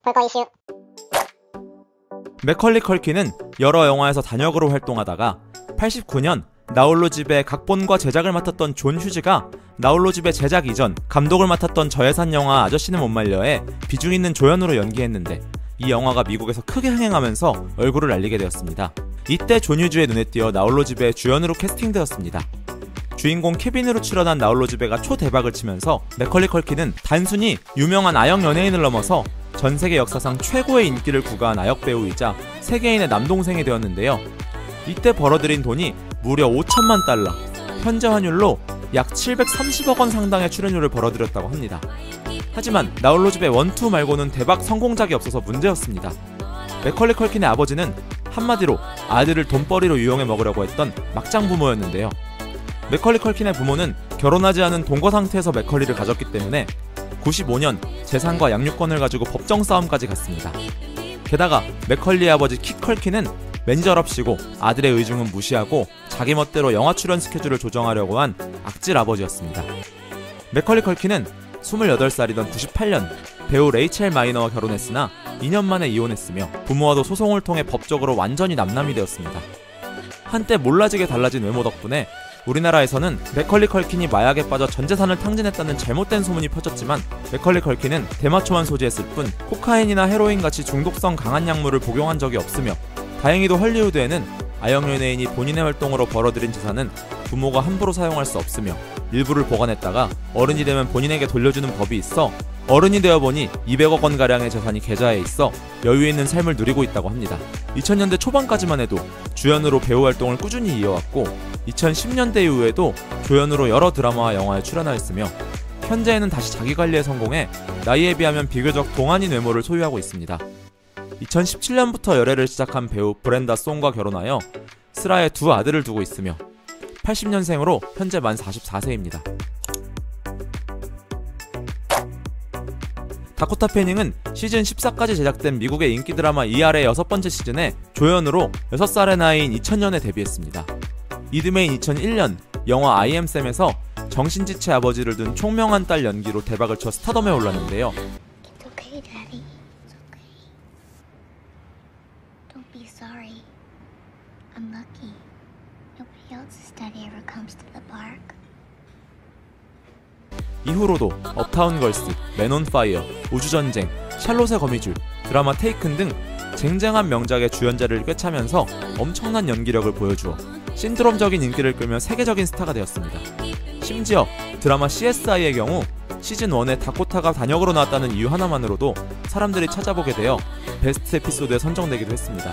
볼거 이슈. 맥컬리 컬킨은 여러 영화에서 단역으로 활동하다가 89년 나홀로 집의 각본과 제작을 맡았던 존 휴즈가 나홀로 집의 제작 이전 감독을 맡았던 저예산 영화 아저씨는 못 말려에 비중 있는 조연으로 연기했는데 이 영화가 미국에서 크게 흥행하면서 얼굴을 알리게 되었습니다. 이때 존 휴즈의 눈에 띄어 나홀로 집의 주연으로 캐스팅되었습니다. 주인공 케빈으로 출연한 나홀로 집에가 초대박을 치면서 맥컬리 컬킨은 단순히 유명한 아역 연예인을 넘어서 전세계 역사상 최고의 인기를 구가한 아역 배우이자 세계인의 남동생이 되었는데요. 이때 벌어들인 돈이 무려 5천만 달러, 현재 환율로 약 730억 원 상당의 출연료를 벌어들였다고 합니다. 하지만 나홀로 집의 1, 2 말고는 대박 성공작이 없어서 문제였습니다. 맥컬리 컬킨의 아버지는 한마디로 아들을 돈벌이로 유용해 먹으려고 했던 막장 부모였는데요. 맥컬리 컬킨의 부모는 결혼하지 않은 동거 상태에서 맥컬리를 가졌기 때문에 95년 재산과 양육권을 가지고 법정 싸움까지 갔습니다. 게다가 맥컬리의 아버지 킷 컬킨은 매니저랍시고 아들의 의중은 무시하고 자기 멋대로 영화 출연 스케줄을 조정하려고 한 악질 아버지였습니다. 맥컬리 컬킨은 28살이던 98년 배우 레이첼 마이너와 결혼했으나 2년 만에 이혼했으며 부모와도 소송을 통해 법적으로 완전히 남남이 되었습니다. 한때 몰라지게 달라진 외모 덕분에 우리나라에서는 맥컬리 컬킨이 마약에 빠져 전재산을 탕진했다는 잘못된 소문이 퍼졌지만 맥컬리 컬킨은 대마초만 소지했을 뿐 코카인이나 헤로인같이 중독성 강한 약물을 복용한 적이 없으며 다행히도 헐리우드에는 아역 연예인이 본인의 활동으로 벌어들인 재산은 부모가 함부로 사용할 수 없으며 일부를 보관했다가 어른이 되면 본인에게 돌려주는 법이 있어 어른이 되어보니 200억 원가량의 재산이 계좌에 있어 여유있는 삶을 누리고 있다고 합니다. 2000년대 초반까지만 해도 주연으로 배우 활동을 꾸준히 이어왔고 2010년대 이후에도 조연으로 여러 드라마와 영화에 출연하였으며 현재에는 다시 자기관리에 성공해 나이에 비하면 비교적 동안인 외모를 소유하고 있습니다. 2017년부터 열애를 시작한 배우 브렌다 송과 결혼하여 슬아의 2 아들을 두고 있으며 80년생으로 현재 만 44세입니다. 다코타 패닝은 시즌 14까지 제작된 미국의 인기 드라마 ER의 6번째 시즌에 조연으로 6살의 나이인 2000년에 데뷔했습니다. 이듬해인 2001년 영화 I Am Sam에서 정신지체 아버지를 둔 총명한 딸 연기로 대박을 쳐 스타덤에 올랐는데요. It's okay, Daddy. It's okay. Don't be sorry. I'm lucky. Nobody else's daddy ever comes to the park. 이후로도 업타운 걸스, 맨 온 파이어, 우주전쟁, 샬롯의 거미줄, 드라마 테이큰 등 쟁쟁한 명작의 주연자를 꿰차면서 엄청난 연기력을 보여주어 신드롬적인 인기를 끌며 세계적인 스타가 되었습니다. 심지어 드라마 CSI의 경우 시즌1에 다코타가 단역으로 나왔다는 이유 하나만으로도 사람들이 찾아보게 되어 베스트 에피소드에 선정되기도 했습니다.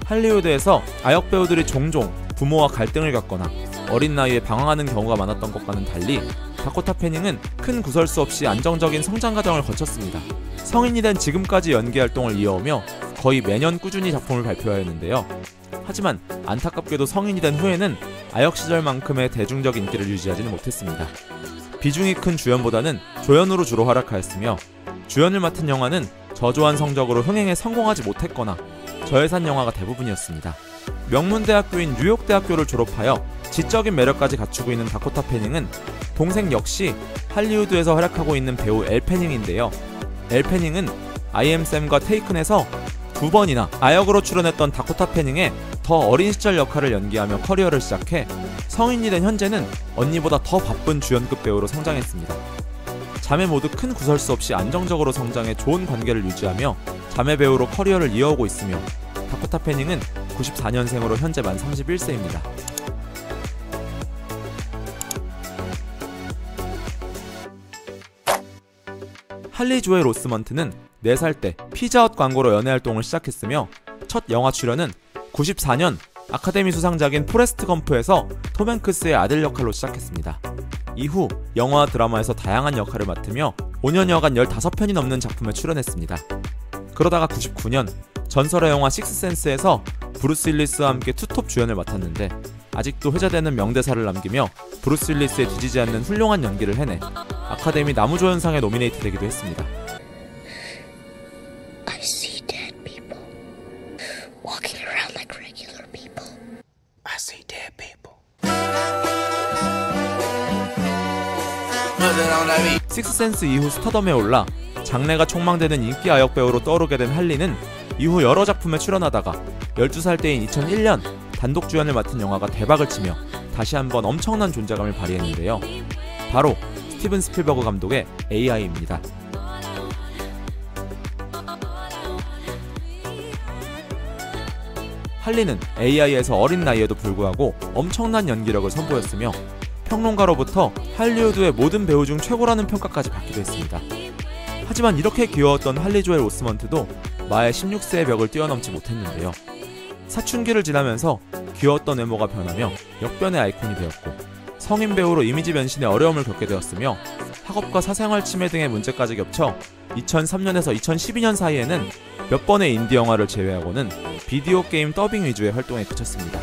할리우드에서 아역 배우들이 종종 부모와 갈등을 겪거나 어린 나이에 방황하는 경우가 많았던 것과는 달리 다코타 패닝은 큰 구설수 없이 안정적인 성장 과정을 거쳤습니다. 성인이 된 지금까지 연기 활동을 이어오며 거의 매년 꾸준히 작품을 발표하였는데요. 하지만 안타깝게도 성인이 된 후에는 아역 시절만큼의 대중적 인기를 유지하지는 못했습니다. 비중이 큰 주연보다는 조연으로 주로 활약하였으며 주연을 맡은 영화는 저조한 성적으로 흥행에 성공하지 못했거나 저예산 영화가 대부분이었습니다. 명문대학교인 뉴욕대학교를 졸업하여 지적인 매력까지 갖추고 있는 다코타 패닝은 동생 역시 할리우드에서 활약하고 있는 배우 엘 패닝인데요. 엘 패닝은 I Am Sam과 테이큰에서 2번이나 아역으로 출연했던 다코타 패닝의 더 어린 시절 역할을 연기하며 커리어를 시작해 성인이 된 현재는 언니보다 더 바쁜 주연급 배우로 성장했습니다. 자매 모두 큰 구설수 없이 안정적으로 성장해 좋은 관계를 유지하며 자매 배우로 커리어를 이어오고 있으며 다코타 패닝은 94년생으로 현재 만 31세입니다. 할리 조엘 오스먼트는 4살 때 피자헛 광고로 연애 활동을 시작했으며 첫 영화 출연은 94년 아카데미 수상작인 포레스트 검프에서 톰 행크스의 아들 역할로 시작했습니다. 이후 영화와 드라마에서 다양한 역할을 맡으며 5년여간 15편이 넘는 작품에 출연했습니다. 그러다가 99년 전설의 영화 식스센스에서 브루스 윌리스와 함께 투톱 주연을 맡았는데 아직도 회자되는 명대사를 남기며 브루스 윌리스에 뒤지지 않는 훌륭한 연기를 해내 아카데미 나무조연상에 노미네이트되기도 했습니다. I see dead people walking around like regular people. I see dead people. 식스센스 이후 스타덤에 올라 장래가 촉망되는 인기 아역 배우로 떠오르게 된 할리는 이후 여러 작품에 출연하다가 12살 때인 2001년 단독 주연을 맡은 영화가 대박을 치며 다시 한번 엄청난 존재감을 발휘했는데요. 바로 스티븐 스필버그 감독의 AI입니다. 할리는 AI에서 어린 나이에도 불구하고 엄청난 연기력을 선보였으며 평론가로부터 할리우드의 모든 배우 중 최고라는 평가까지 받기도 했습니다. 하지만 이렇게 귀여웠던 할리 조엘 오스먼트도 마의 16세의 벽을 뛰어넘지 못했는데요. 사춘기를 지나면서 귀여웠던 외모가 변하며 역변의 아이콘이 되었고 성인 배우로 이미지 변신에 어려움을 겪게 되었으며 학업과 사생활 침해 등의 문제까지 겹쳐 2003년에서 2012년 사이에는 몇 번의 인디 영화를 제외하고는 비디오 게임 더빙 위주의 활동에 그쳤습니다.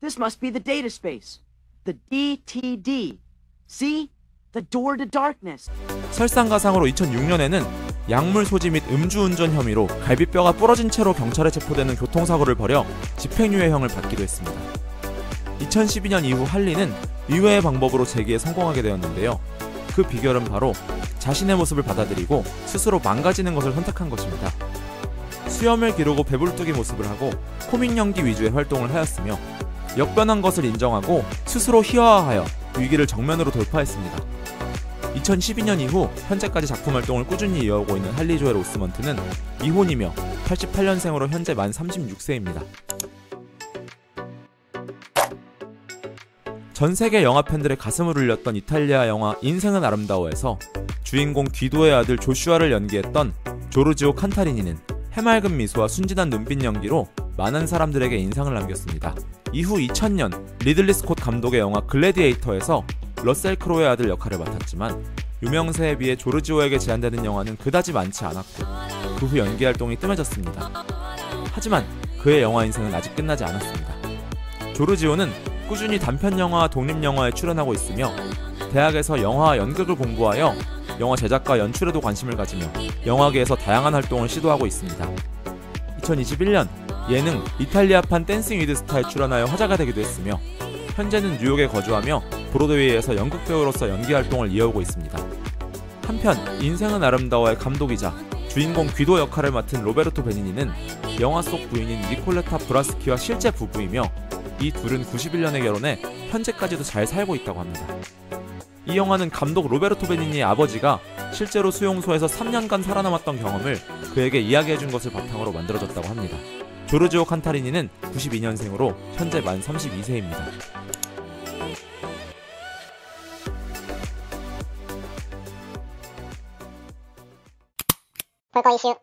This must be the data space. The DTD. See? The door to darkness. 설상가상으로 2006년에는 약물 소지 및 음주운전 혐의로 갈비뼈가 부러진 채로 경찰에 체포되는 교통사고를 벌여 집행유예형을 받기도 했습니다. 2012년 이후 할리는 의외의 방법으로 재기에 성공하게 되었는데요. 그 비결은 바로 자신의 모습을 받아들이고 스스로 망가지는 것을 선택한 것입니다. 수염을 기르고 배불뚝이 모습을 하고 코믹 연기 위주의 활동을 하였으며 역변한 것을 인정하고 스스로 희화화하여 위기를 정면으로 돌파했습니다. 2012년 이후 현재까지 작품 활동을 꾸준히 이어오고 있는 할리 조엘 오스먼트는 미혼이며 88년생으로 현재 만 36세입니다. 전세계 영화 팬들의 가슴을 울렸던 이탈리아 영화 인생은 아름다워에서 주인공 귀도의 아들 조슈아를 연기했던 조르지오 칸타리니는 해맑은 미소와 순진한 눈빛 연기로 많은 사람들에게 인상을 남겼습니다. 이후 2000년 리들리 스콧 감독의 영화 글래디에이터에서 러셀 크로우의 아들 역할을 맡았지만 유명세에 비해 조르지오에게 제한되는 영화는 그다지 많지 않았고 그 후 연기 활동이 뜸해졌습니다. 하지만 그의 영화 인생은 아직 끝나지 않았습니다. 조르지오는 꾸준히 단편 영화와 독립 영화에 출연하고 있으며 대학에서 영화와 연극을 공부하여 영화 제작과 연출에도 관심을 가지며 영화계에서 다양한 활동을 시도하고 있습니다. 2021년 예능 이탈리아판 댄싱 위드 스타에 출연하여 화제가 되기도 했으며 현재는 뉴욕에 거주하며 브로드웨이에서 연극 배우로서 연기 활동을 이어오고 있습니다. 한편 인생은 아름다워의 감독이자 주인공 귀도 역할을 맡은 로베르토 베니니는 영화 속 부인인 니콜레타 브라스키와 실제 부부이며 이 둘은 91년에 결혼해 현재까지도 잘 살고 있다고 합니다. 이 영화는 감독 로베르토 베니니의 아버지가 실제로 수용소에서 3년간 살아남았던 경험을 그에게 이야기해준 것을 바탕으로 만들어졌다고 합니다. 조르지오 칸타리니는 92년생으로 현재 만 32세입니다. 볼거 이슈